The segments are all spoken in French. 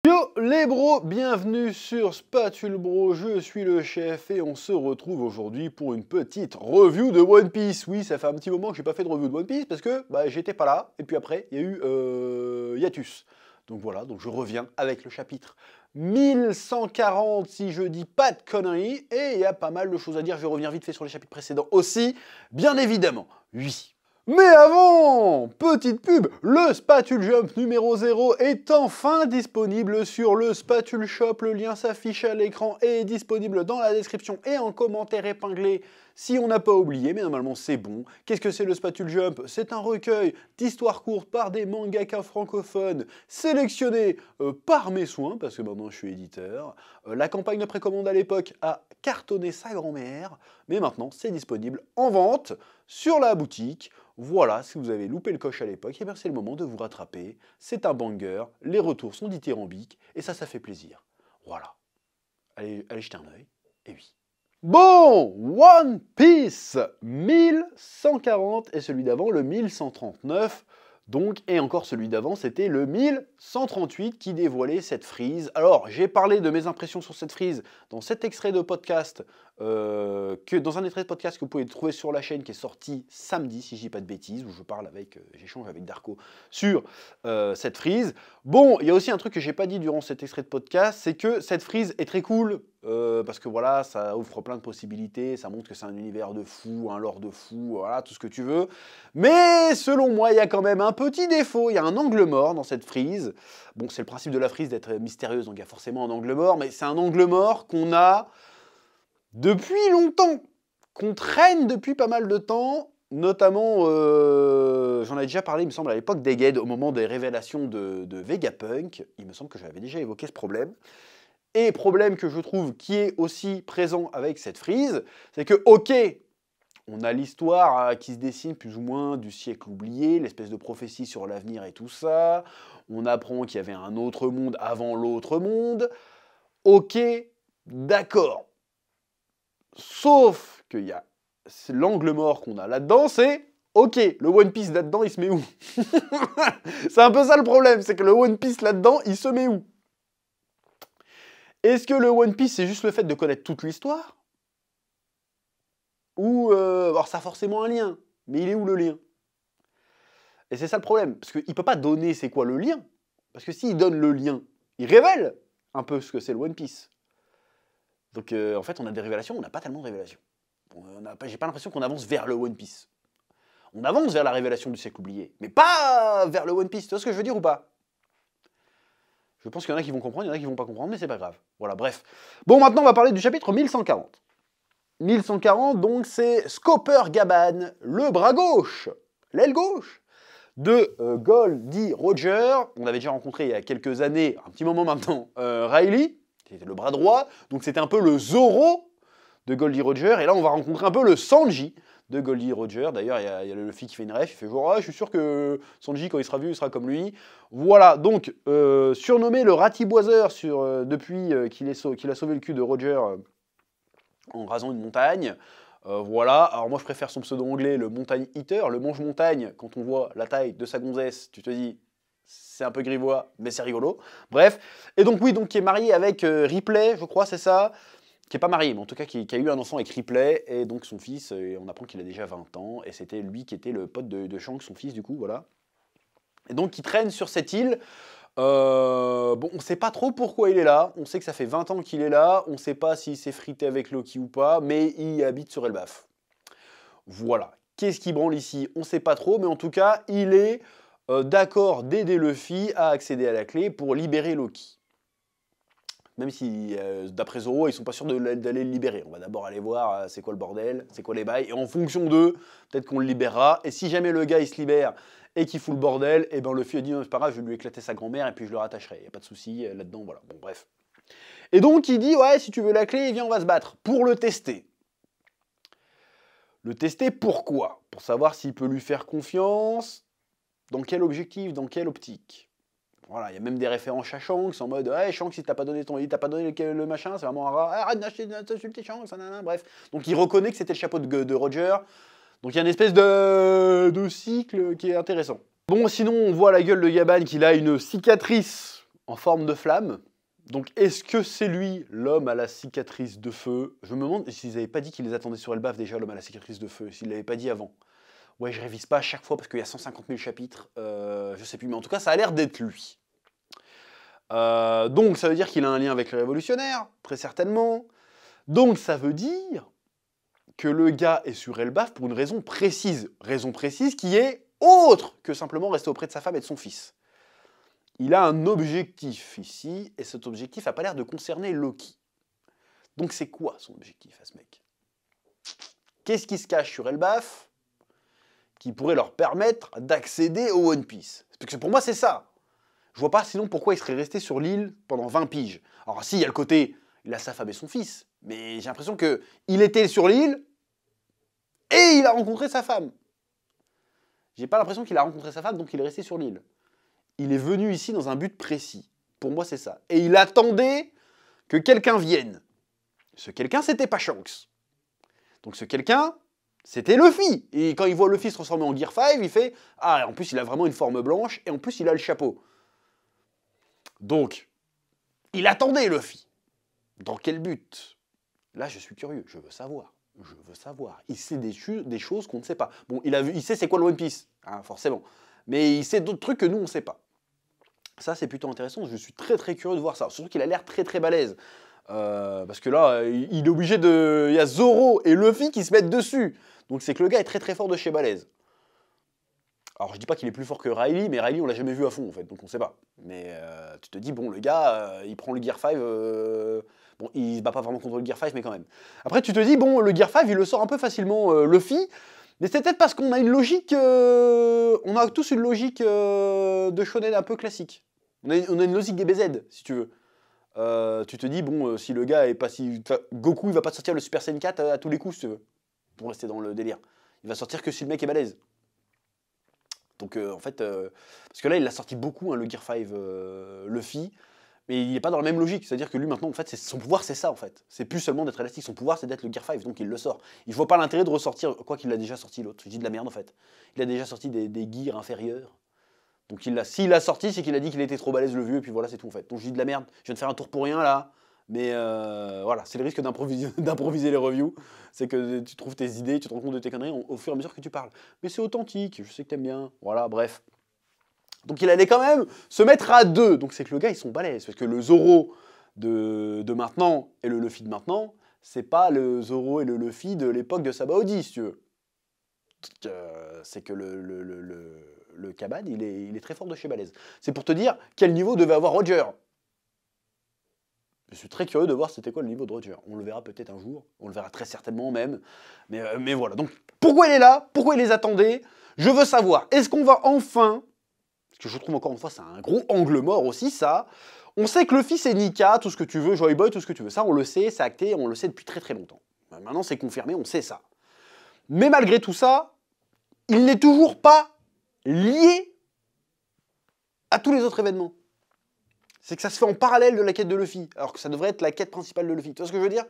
Yo les bros, bienvenue sur Spatule Bro, je suis le chef et on se retrouve aujourd'hui pour une petite review de One Piece. Oui, ça fait un petit moment que j'ai pas fait de review de One Piece parce que j'étais pas là et puis après il y a eu hiatus. Donc voilà, donc je reviens avec le chapitre 1140 si je dis pas de conneries et il y a pas mal de choses à dire, je vais revenir vite fait sur les chapitres précédents aussi, bien évidemment, oui. Mais avant, petite pub, le Spatule Jump numéro 0 est enfin disponible sur le Spatule Shop. Le lien s'affiche à l'écran et est disponible dans la description et en commentaire épinglé si on n'a pas oublié, mais normalement c'est bon. Qu'est-ce que c'est le Spatule Jump? C'est un recueil d'histoires courtes par des mangakas francophones sélectionnés par mes soins, parce que maintenant je suis éditeur. La campagne de précommande à l'époque a cartonné sa grand-mère, mais maintenant c'est disponible en vente sur la boutique. Voilà, si vous avez loupé le coche à l'époque, eh c'est le moment de vous rattraper. C'est un banger, les retours sont dithyrambiques, et ça fait plaisir. Voilà. Allez jeter un œil, et oui. Bon, One Piece 1140, et celui d'avant, le 1139. Donc, et encore celui d'avant, c'était le 1138 qui dévoilait cette frise. Alors, j'ai parlé de mes impressions sur cette frise dans cet extrait de podcast, dans un extrait de podcast que vous pouvez trouver sur la chaîne qui est sorti samedi, si je dis pas de bêtises, où je parle avec, j'échange avec Darko sur cette frise. Bon, il y a aussi un truc que j'ai pas dit durant cet extrait de podcast, c'est que cette frise est très cool, parce que voilà, ça ouvre plein de possibilités, ça montre que c'est un univers de fou, un lore de fou, voilà, tout ce que tu veux. Mais selon moi, il y a quand même un petit défaut, il y a un angle mort dans cette frise. Bon, c'est le principe de la frise d'être mystérieuse, donc il y a forcément un angle mort, mais c'est un angle mort qu'on a depuis longtemps, qu'on traîne depuis pas mal de temps, notamment, j'en ai déjà parlé, il me semble, à l'époque d'Egghead, au moment des révélations de Vegapunk. Il me semble que j'avais déjà évoqué ce problème. Et problème que je trouve qui est aussi présent avec cette frise, c'est que, ok, on a l'histoire qui se dessine plus ou moins du siècle oublié, l'espèce de prophétie sur l'avenir et tout ça. On apprend qu'il y avait un autre monde avant l'autre monde. Ok, d'accord. Sauf qu'il y a l'angle mort qu'on a là-dedans, c'est ok, le One Piece là-dedans, il se met où? C'est un peu ça le problème, c'est que le One Piece là-dedans, il se met où? Est-ce que le One Piece, c'est juste le fait de connaître toute l'histoire? Ou, alors ça a forcément un lien, mais il est où le lien? Et c'est ça le problème, parce qu'il ne peut pas donner c'est quoi le lien. Parce que s'il donne le lien, il révèle un peu ce que c'est le One Piece. Donc en fait, on a des révélations, on n'a pas tellement de révélations. J'ai pas l'impression qu'on avance vers le One Piece. On avance vers la révélation du siècle oublié, mais pas vers le One Piece. Tu vois ce que je veux dire ou pas? Je pense qu'il y en a qui vont comprendre, il y en a qui vont pas comprendre, mais c'est pas grave. Voilà, bref. Bon, maintenant, on va parler du chapitre 1140. 1140, donc, c'est Scopper Gaban, le bras gauche, l'aile gauche, de Goldie Roger. On avait déjà rencontré il y a quelques années, un petit moment maintenant, Riley, qui était le bras droit. Donc, c'était un peu le Zoro de Goldie Roger. Et là, on va rencontrer un peu le Sanji de Goldie Roger. D'ailleurs, il y a le Luffy qui fait une ref, il fait genre, ah, je suis sûr que Sanji, quand il sera vu, il sera comme lui. Voilà, donc, surnommé le ratiboiseur depuis qu'il a sauvé le cul de Roger en rasant une montagne. Voilà, alors moi je préfère son pseudo anglais, le Montagne Eater, le mange-montagne. Quand on voit la taille de sa gonzesse, tu te dis, c'est un peu grivois, mais c'est rigolo. Bref, et donc oui, donc qui est marié avec Ripley, je crois, c'est ça. Qui n'est pas marié, mais en tout cas qui a eu un enfant avec Ripley, et donc son fils, on apprend qu'il a déjà 20 ans, et c'était lui qui était le pote de Shanks, son fils du coup, voilà. Et donc il traîne sur cette île. Bon, on ne sait pas trop pourquoi il est là, on sait que ça fait 20 ans qu'il est là, on ne sait pas s'il s'est frité avec Loki ou pas, mais il habite sur Elbaf. Voilà. Qu'est-ce qui branle ici? On ne sait pas trop, mais en tout cas, il est d'accord d'aider Luffy à accéder à la clé pour libérer Loki. Même si, d'après Zoro, ils sont pas sûrs d'aller le libérer. On va d'abord aller voir c'est quoi le bordel, c'est quoi les bails, et en fonction d'eux, peut-être qu'on le libérera. Et si jamais le gars, il se libère et qu'il fout le bordel, et ben Luffy a dit, non, c'est pas grave, je vais lui éclater sa grand-mère, et puis je le rattacherai. Il n'y a pas de souci là-dedans, voilà. Bon, bref. Et donc, il dit, ouais, si tu veux la clé, viens, on va se battre, pour le tester. Le tester, pourquoi? Pour savoir s'il peut lui faire confiance, dans quel objectif, dans quelle optique. Voilà, il y a même des références à Shanks en mode hey, Shanks, il t'a pas donné le machin, c'est vraiment un rat. Arrête d'insulter Shanks, nanana, bref. Donc il reconnaît que c'était le chapeau de Roger. Donc il y a une espèce de cycle qui est intéressant. Bon, sinon on voit la gueule de Gaban qu'il a une cicatrice en forme de flamme. Donc, est-ce que c'est lui, l'homme à la cicatrice de feu? Je me demande s'ils n'avaient pas dit qu'ils les attendaient sur Elbaf déjà, l'homme à la cicatrice de feu, s'ils ne l'avaient pas dit avant. Ouais, je révise pas à chaque fois parce qu'il y a 150 000 chapitres, je sais plus, mais en tout cas, ça a l'air d'être lui. Donc, ça veut dire qu'il a un lien avec les révolutionnaires, très certainement. Donc, ça veut dire que le gars est sur Elbaf pour une raison précise qui est autre que simplement rester auprès de sa femme et de son fils. Il a un objectif ici, et cet objectif n'a pas l'air de concerner Loki. Donc c'est quoi son objectif à ce mec? Qu'est-ce qui se cache sur Elbaf qui pourrait leur permettre d'accéder au One Piece? Parce que pour moi c'est ça. Je vois pas sinon pourquoi il serait resté sur l'île pendant 20 piges. Alors si, il y a le côté, il a sa femme et son fils, mais j'ai l'impression qu'il était sur l'île et il a rencontré sa femme. J'ai pas l'impression qu'il a rencontré sa femme, donc il est resté sur l'île. Il est venu ici dans un but précis. Pour moi, c'est ça. Et il attendait que quelqu'un vienne. Ce quelqu'un, c'était pas Shanks. Donc ce quelqu'un, c'était Luffy. Et quand il voit Luffy se transformer en Gear 5, il fait « Ah, en plus, il a vraiment une forme blanche, et en plus, il a le chapeau. » Donc, il attendait Luffy. Dans quel but? Là, je suis curieux. Je veux savoir. Je veux savoir. Il sait des choses qu'on ne sait pas. Bon, il sait c'est quoi le One Piece, hein, forcément. Mais il sait d'autres trucs que nous, on ne sait pas. Ça, c'est plutôt intéressant. Je suis très très curieux de voir ça. Surtout qu'il a l'air très très balèze. Parce que là, il est obligé de... Il y a Zoro et Luffy qui se mettent dessus. Donc c'est que le gars est très très fort de chez balèze. Alors je dis pas qu'il est plus fort que Riley, mais Riley on l'a jamais vu à fond en fait, donc on sait pas. Mais tu te dis, bon, le gars, il prend le Gear 5... Bon, il se bat pas vraiment contre le Gear 5, mais quand même. Après tu te dis, bon, le Gear 5, il le sort un peu facilement, Luffy. Mais c'est peut-être parce qu'on a une logique... on a tous une logique de shonen un peu classique. On a une logique DBZ, si tu veux. Tu te dis, bon, si le gars est pas si... Goku, il va pas sortir le Super Saiyan 4 à tous les coups, si tu veux. Pour rester dans le délire. Il va sortir que si le mec est balèze. Donc, en fait... parce que là, il l'a sorti beaucoup, hein, le Gear 5 Luffy. Mais il n'est pas dans la même logique. C'est-à-dire que lui, maintenant, en fait, son pouvoir, c'est ça, en fait. C'est plus seulement d'être élastique. Son pouvoir, c'est d'être le Gear 5, donc il le sort. Il ne voit pas l'intérêt de ressortir... Quoi qu'il a déjà sorti, l'autre. Je dis de la merde, en fait. Il a déjà sorti des gears inférieurs. Donc s'il a sorti, c'est qu'il a dit qu'il était trop balèze le vieux, et puis voilà, c'est tout en fait. Donc je dis de la merde, je viens de faire un tour pour rien là, mais voilà, c'est le risque d'improviser les reviews, c'est que tu trouves tes idées, tu te rends compte de tes conneries au fur et à mesure que tu parles. Mais c'est authentique, je sais que t'aimes bien, voilà, bref. Donc il allait quand même se mettre à deux, donc c'est que le gars, ils sont balèzes, parce que le Zoro de maintenant et le Luffy de maintenant, c'est pas le Zoro et le Luffy de l'époque de Sabaody, si tu veux. C'est que le Kabad, il est très fort de chez balèze. C'est pour te dire quel niveau devait avoir Roger. Je suis très curieux de voir c'était quoi le niveau de Roger. On le verra peut-être un jour, on le verra très certainement même. Mais voilà, donc pourquoi il est là? Pourquoi il les attendait? Je veux savoir, est-ce qu'on va enfin... Parce que je trouve encore une fois, c'est un gros angle mort aussi, ça. On sait que Luffy, c'est Nika, tout ce que tu veux, Joy Boy, tout ce que tu veux. Ça, on le sait, c'est acté, on le sait depuis très très longtemps. Maintenant, c'est confirmé, on sait ça. Mais malgré tout ça, il n'est toujours pas lié à tous les autres événements. C'est que ça se fait en parallèle de la quête de Luffy, alors que ça devrait être la quête principale de Luffy. Tu vois ce que je veux dire?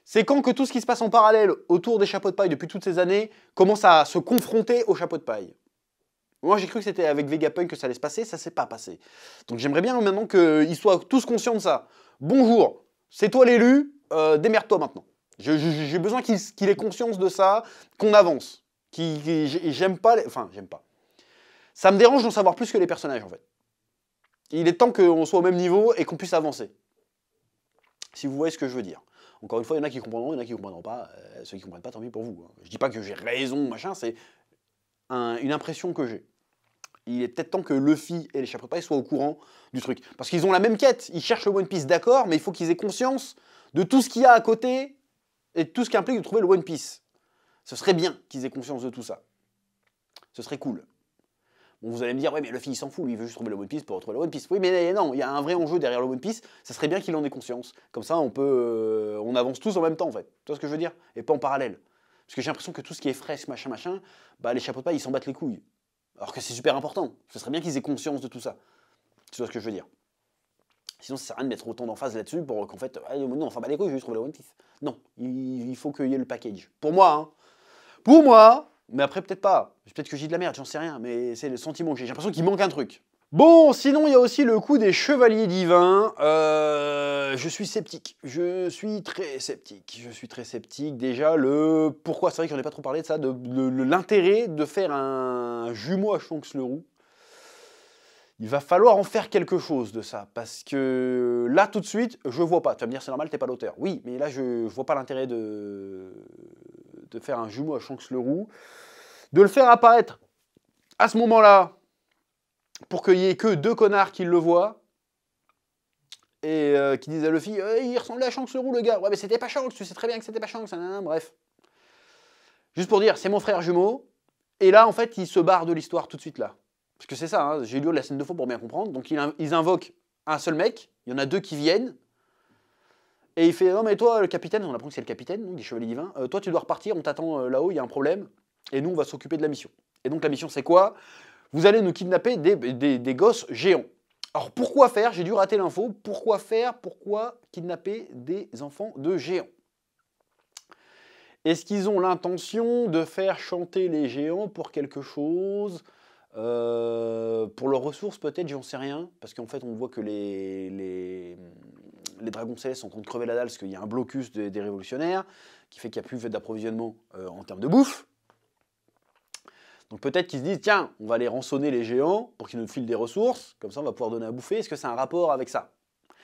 C'est quand que tout ce qui se passe en parallèle autour des chapeaux de paille depuis toutes ces années commence à se confronter aux chapeaux de paille. Moi, j'ai cru que c'était avec Vegapunk que ça allait se passer, ça s'est pas passé. Donc j'aimerais bien maintenant qu'ils soient tous conscients de ça. Bonjour, c'est toi l'élu, démerde-toi maintenant. J'ai besoin qu'il ait conscience de ça, qu'on avance. J'aime pas... Enfin, j'aime pas. Ça me dérange d'en savoir plus que les personnages, en fait. Il est temps qu'on soit au même niveau et qu'on puisse avancer. Si vous voyez ce que je veux dire. Encore une fois, il y en a qui comprendront, il y en a qui ne comprendront pas. Ceux qui ne comprennent pas, tant pis pour vous. Hein. Je dis pas que j'ai raison, machin, c'est une impression que j'ai. Il est peut-être temps que Luffy et les chapeaux de paille soient au courant du truc. Parce qu'ils ont la même quête, ils cherchent le One Piece, d'accord, mais il faut qu'ils aient conscience de tout ce qu'il y a à côté et de tout ce qui implique de trouver le One Piece. Ce serait bien qu'ils aient conscience de tout ça. Ce serait cool. Bon, vous allez me dire, ouais, mais Luffy, il s'en fout, lui, il veut juste trouver le One Piece pour retrouver le One Piece. Oui, mais non, il y a un vrai enjeu derrière le One Piece, ça serait bien qu'il en ait conscience. Comme ça, on avance tous en même temps, en fait. Tu vois ce que je veux dire? Et pas en parallèle. Parce que j'ai l'impression que tout ce qui est fresque, machin, bah, les chapeaux de paille, ils s'en battent les couilles. Alors que c'est super important. Ce serait bien qu'ils aient conscience de tout ça. Tu vois ce que je veux dire? Sinon, ça sert à rien de mettre autant d'emphase là-dessus pour qu'en fait, non, enfin, bah les couilles, je vais juste trouver le One Piece. Non, il faut qu'il y ait le package. Pour moi, hein. Pour moi, mais après, peut-être pas. Peut-être que j'ai de la merde, j'en sais rien. Mais c'est le sentiment que j'ai. J'ai l'impression qu'il manque un truc. Bon, sinon, il y a aussi le coup des chevaliers divins. Je suis sceptique. Je suis très sceptique. Je suis très sceptique. Déjà, pourquoi, c'est vrai que j'en ai pas trop parlé de ça, l'intérêt de faire un jumeau à Chanx-le-Roux. Il va falloir en faire quelque chose de ça, parce que là, tout de suite, je vois pas. Tu vas me dire, c'est normal, t'es pas l'auteur. Oui, mais là, je vois pas l'intérêt de faire un jumeau à Chanx-le-Roux. De le faire apparaître à ce moment-là, pour qu'il y ait que 2 connards qui le voient, et qui disent à Luffy, il ressemblait à Chanx-le-Roux, le gars. Ouais, mais c'était pas Shanks, tu sais très bien que c'était pas Shanks. Bref. Juste pour dire, c'est mon frère jumeau. Et là, en fait, il se barre de l'histoire tout de suite là. Parce que c'est ça, hein, j'ai lu la scène 2 fois pour bien comprendre. Donc ils invoquent un seul mec, il y en a 2 qui viennent, et il fait, non mais toi, le capitaine, on apprend que c'est le capitaine, des Chevaliers Divins, toi tu dois repartir, on t'attend là-haut, il y a un problème, et nous on va s'occuper de la mission. Et donc la mission c'est quoi? Vous allez nous kidnapper des gosses géants. Alors pourquoi faire? J'ai dû rater l'info. Pourquoi faire? Pourquoi kidnapper des enfants de géants? Est-ce qu'ils ont l'intention de faire chanter les géants pour quelque chose? Pour leurs ressources, peut-être, j'en sais rien. Parce qu'en fait, on voit que les dragons célestes sont en train de crever la dalle parce qu'il y a un blocus des révolutionnaires qui fait qu'il n'y a plus d'approvisionnement en termes de bouffe. Donc peut-être qu'ils se disent, tiens, on va aller rançonner les géants pour qu'ils nous filent des ressources. Comme ça, on va pouvoir donner à bouffer. Est-ce que c'est un rapport avec ça?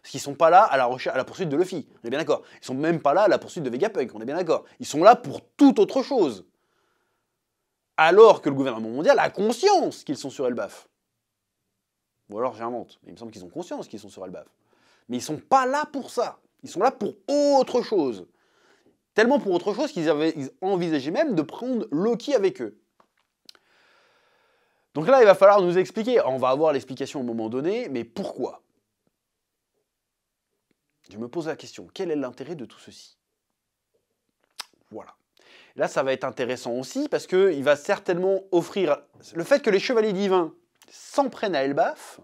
Parce qu'ils sont pas là à la poursuite de Luffy, on est bien d'accord. Ils sont même pas là à la poursuite de Vegapunk, on est bien d'accord. Ils sont là pour toute autre chose. Alors que le gouvernement mondial a conscience qu'ils sont sur Elbaf. Ou alors j'invente. Il me semble qu'ils ont conscience qu'ils sont sur Elbaf. Mais ils sont pas là pour ça. Ils sont là pour autre chose. Tellement pour autre chose qu'ils envisageaient même de prendre Loki avec eux. Donc là, il va falloir nous expliquer. On va avoir l'explication à un moment donné, mais pourquoi? Je me pose la question, quel est l'intérêt de tout ceci? Voilà. Là, ça va être intéressant aussi, parce qu'il va certainement offrir... Le fait que les chevaliers divins s'en prennent à Elbaf,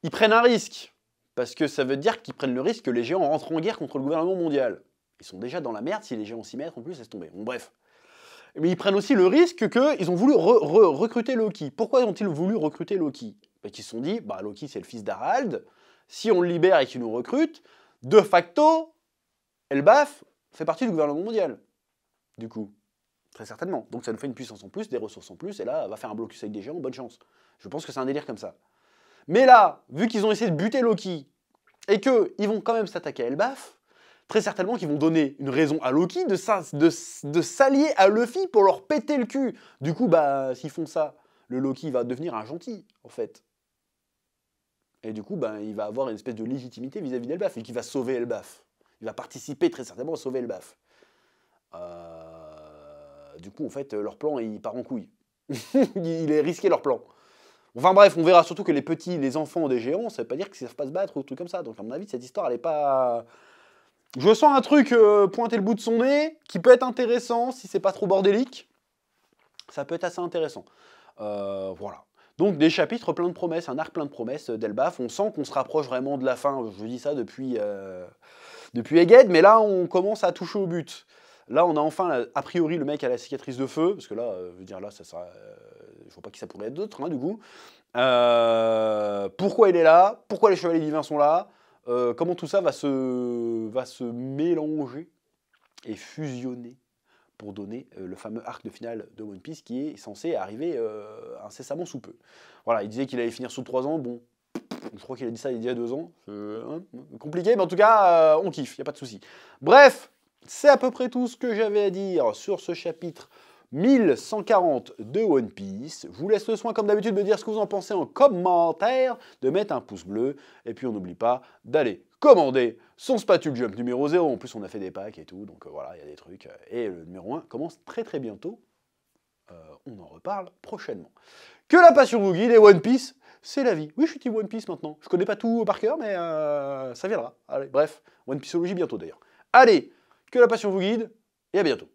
ils prennent un risque. Parce que ça veut dire qu'ils prennent le risque que les géants rentrent en guerre contre le gouvernement mondial. Ils sont déjà dans la merde, si les géants s'y mettent, en plus, laisse tomber. Bon, bref. Mais ils prennent aussi le risque qu'ils ont voulu recruter Loki. Pourquoi ont-ils voulu recruter Loki? Parce qu'ils se sont dit, bah, Loki, c'est le fils d'Harald. Si on le libère et qu'il nous recrute, de facto, Elbaf fait partie du gouvernement mondial. Du coup, très certainement. Donc ça nous fait une puissance en plus, des ressources en plus, et là, on va faire un blocus avec des géants, bonne chance. Je pense que c'est un délire comme ça. Mais là, vu qu'ils ont essayé de buter Loki, et qu'ils vont quand même s'attaquer à Elbaf, très certainement qu'ils vont donner une raison à Loki de s'allier à Luffy pour leur péter le cul. Du coup, bah, s'ils font ça, le Loki va devenir un gentil, en fait. Et du coup, ben, il va avoir une espèce de légitimité vis-à-vis d'Elbaf, et qu'il va sauver Elbaf. Il va participer très certainement à sauver Elbaf. Du coup, en fait, leur plan, il part en couille. Il est risqué leur plan. Enfin bref, on verra surtout que les enfants des géants, ça veut pas dire qu'ils savent pas se battre ou tout comme ça. Donc à mon avis, cette histoire, elle est pas... Je sens un truc pointer le bout de son nez, qui peut être intéressant si c'est pas trop bordélique. Ça peut être assez intéressant. Voilà. Donc des chapitres pleins de promesses, un arc plein de promesses d'Elbaf. On sent qu'on se rapproche vraiment de la fin. Je dis ça depuis Egghead, mais là on commence à toucher au but. Là on a enfin, a priori, le mec à la cicatrice de feu, parce que là, je veux dire, là, ça sera, je vois pas qui ça pourrait être d'autre, hein, du coup. Pourquoi il est là? Pourquoi les chevaliers divins sont là? Comment tout ça va se mélanger et fusionner pour donner le fameux arc de finale de One Piece qui est censé arriver incessamment sous peu. Voilà, il disait qu'il allait finir sous 3 ans, bon, je crois qu'il a dit ça il y a 2 ans, compliqué, mais en tout cas, on kiffe, il n'y a pas de souci. Bref, c'est à peu près tout ce que j'avais à dire sur ce chapitre 1140 de One Piece. Je vous laisse le soin, comme d'habitude, de me dire ce que vous en pensez en commentaire, de mettre un pouce bleu, et puis on n'oublie pas d'aller commander son Spatule Jump numéro 0. En plus, on a fait des packs et tout, donc voilà, il y a des trucs. Et le numéro 1 commence très très bientôt. On en reparle prochainement. Que la passion vous guide, et One Piece, c'est la vie. Oui, je suis team One Piece maintenant. Je connais pas tout par cœur, mais ça viendra. Allez, bref, One Pieceologie bientôt d'ailleurs. Allez, que la passion vous guide, et à bientôt.